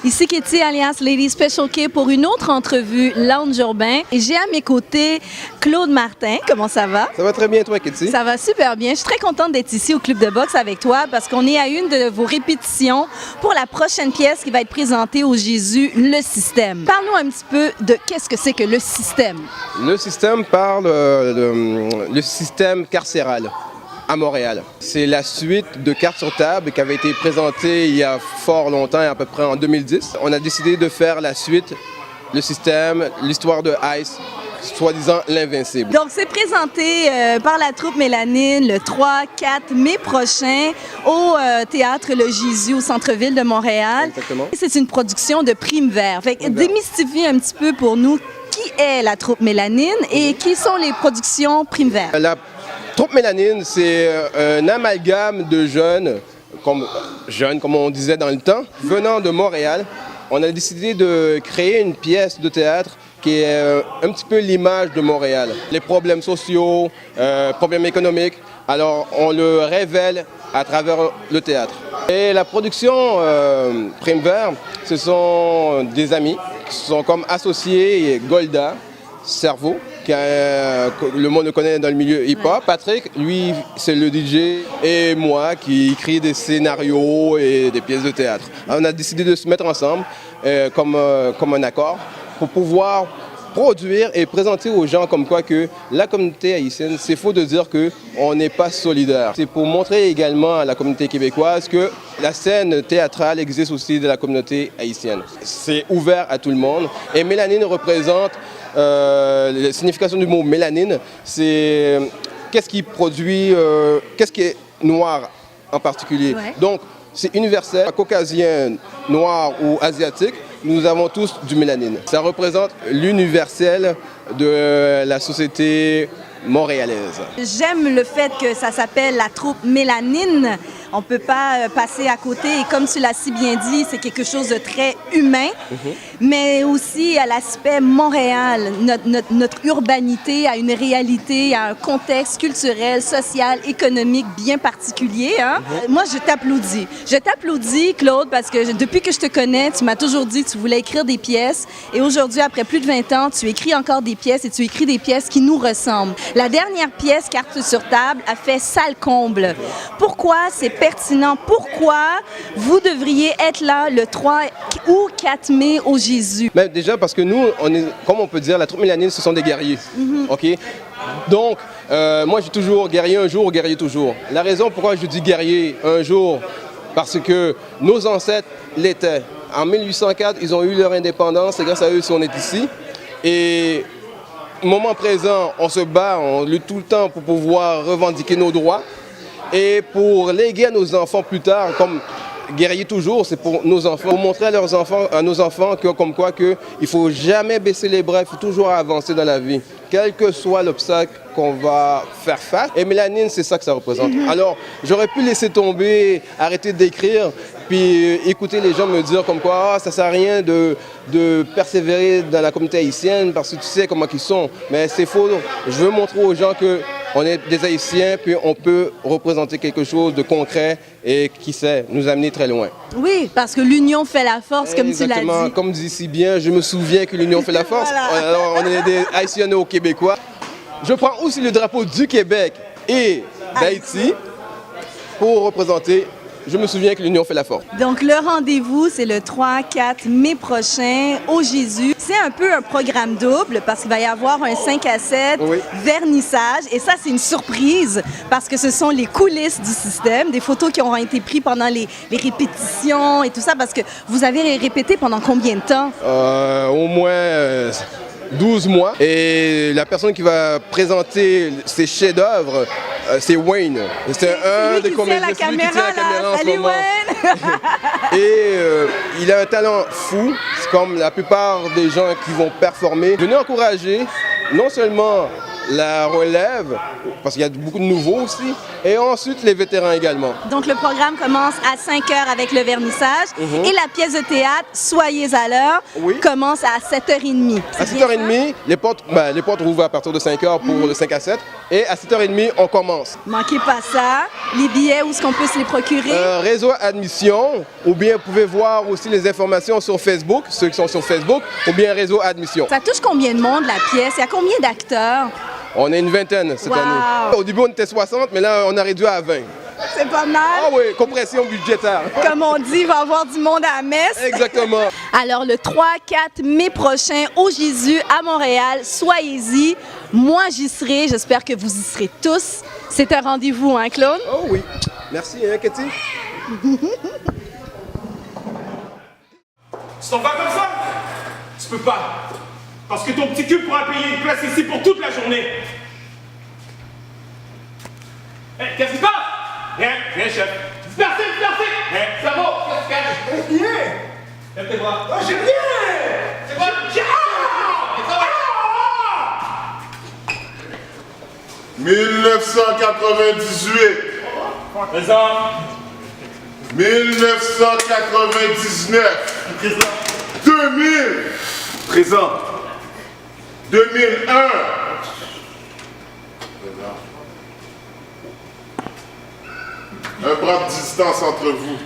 Ici Katie alias Lady Special K pour une autre entrevue Lounge Urbain. Et j'ai à mes côtés Claude Martin. Comment ça va? Ça va très bien, toi, Katie? Ça va super bien. Je suis très contente d'être ici au Club de boxe avec toi parce qu'on est à une de vos répétitions pour la prochaine pièce qui va être présentée au Jésus, Le Système. Parle-nous un petit peu de qu'est-ce que c'est que Le Système. Le Système parle le système carcéral à Montréal. C'est la suite de Cartes sur table qui avait été présentée il y a fort longtemps, à peu près en 2010. On a décidé de faire la suite, le système, l'histoire de Ice, soi-disant l'invincible. Donc, c'est présenté par la troupe Mélanine le 3-4 mai prochain au Théâtre Le Jésus au centre-ville de Montréal. Exactement. C'est une production de Prime Vert. Fait que démystifie un petit peu pour nous qui est la troupe Mélanine et qui sont les productions Prime Vert. La troupe Mélanine, c'est un amalgame de jeunes, comme on disait dans le temps, venant de Montréal. On a décidé de créer une pièce de théâtre qui est un petit peu l'image de Montréal. Les problèmes sociaux, problèmes économiques, alors on le révèle à travers le théâtre. Et la production Prime Vert, ce sont des amis qui sont comme associés, Golda, Cerveau, le monde le connaît dans le milieu hip-hop. Patrick, lui, c'est le DJ, et moi qui écris des scénarios et des pièces de théâtre. On a décidé de se mettre ensemble comme un accord pour pouvoir produire et présenter aux gens comme quoi que la communauté haïtienne, c'est faux de dire qu'on n'est pas solidaire. C'est pour montrer également à la communauté québécoise que la scène théâtrale existe aussi de la communauté haïtienne. C'est ouvert à tout le monde et Mélanine représente la signification du mot mélanine, c'est qu'est-ce qui produit, qu'est-ce qui est noir en particulier. Ouais. Donc, c'est universel, caucasien, noir ou asiatique, nous avons tous du mélanine. Ça représente l'universel de la société montréalaise. J'aime le fait que ça s'appelle la troupe Mélanine. On ne peut pas passer à côté. Et comme tu l'as si bien dit, c'est quelque chose de très humain, mais aussi à l'aspect Montréal. Notre urbanité a une réalité, a un contexte culturel, social, économique bien particulier. Hein? Moi, je t'applaudis. Je t'applaudis, Claude, parce que depuis que je te connais, tu m'as toujours dit que tu voulais écrire des pièces. Et aujourd'hui, après plus de 20 ans, tu écris encore des pièces et tu écris des pièces qui nous ressemblent. La dernière pièce, Cartes sur table, a fait salle comble. Pourquoi c'est pertinent? Pourquoi vous devriez être là le 3 ou 4 mai au Jésus? Mais déjà parce que nous, comme on peut dire, la troupe Mélanine, ce sont des guerriers. OK? Donc, moi, j'ai toujours guerrier un jour, guerrier toujours. La raison pourquoi je dis guerrier un jour, parce que nos ancêtres l'étaient. En 1804, ils ont eu leur indépendance et grâce à eux, si on est ici. Et au moment présent, on se bat, on lutte tout le temps pour pouvoir revendiquer nos droits. Et pour léguer à nos enfants plus tard, comme guerrier toujours, c'est pour nos enfants, pour montrer à nos enfants comme quoi il ne faut jamais baisser les bras, il faut toujours avancer dans la vie, quel que soit l'obstacle qu'on va faire face. Et Mélanine, c'est ça que ça représente. Alors, j'aurais pu laisser tomber, arrêter d'écrire, puis écouter les gens me dire comme quoi ça ne sert à rien de persévérer dans la communauté haïtienne parce que tu sais comment ils sont. Mais c'est faux. Je veux montrer aux gens qu'on est des Haïtiens, puis on peut représenter quelque chose de concret et qui sait nous amener très loin. Oui, parce que l'union fait la force, comme tu l'as dit. Comme dit si bien, je me souviens que l'union fait la force. Voilà. Alors, on est des Haïtiens au Québécois. Je prends aussi le drapeau du Québec et d'Haïti pour représenter. Je me souviens que l'union fait la force. Donc, le rendez-vous, c'est le 3-4 mai prochain au Jésus. C'est un peu un programme double parce qu'il va y avoir un 5 à 7 vernissage. Et ça, c'est une surprise parce que ce sont les coulisses du système, des photos qui auront été prises pendant les répétitions et tout ça. Parce que vous avez répété pendant combien de temps? Au moins 12 mois. Et la personne qui va présenter ses chefs-d'œuvre, c'est Wayne. C'est un des comédiens qui tient la caméra en ce moment. Et il a un talent fou, c'est comme la plupart des gens qui vont performer. Venez encourager non seulement la relève, parce qu'il y a beaucoup de nouveaux aussi, et ensuite les vétérans également. Donc, le programme commence à 5 h avec le vernissage et la pièce de théâtre, Soyez à l'heure, commence à 7h30. À 7h30, les portes rouvrent à partir de 5 h pour le 5 à 7, et à 7h30, on commence. Manquez pas ça. Les billets, où est-ce qu'on peut se les procurer? Réseau Admission, ou bien vous pouvez voir aussi les informations sur Facebook, ceux qui sont sur Facebook, ou bien Réseau Admission. Ça touche combien de monde, la pièce? Il y a combien d'acteurs? On est une vingtaine cette année. Au début, on était 60, mais là, on a réduit à 20. C'est pas mal. Ah oui, compression budgétaire. Comme on dit, il va y avoir du monde à la messe. Exactement. Alors, le 3-4 mai prochain, au Jésus, à Montréal, soyez-y. Moi, j'y serai. J'espère que vous y serez tous. C'est un rendez-vous, hein, Claude? Oh oui. Merci, hein, Cathy? Tu t'en vas comme ça? Tu peux pas. Parce que ton petit cul pourra payer une place ici pour toute la journée. Hé, qu'est-ce qui se passe? Rien, chef. Dispersez! Hé, ça va? Qu'est-ce que tu caches? Rien! Lève tes bras. Oh, j'ai rien! C'est quoi? J'ai rien! 1998. Présent. 1999. Présent. 2000. Présent. 2001. Un bras de distance entre vous.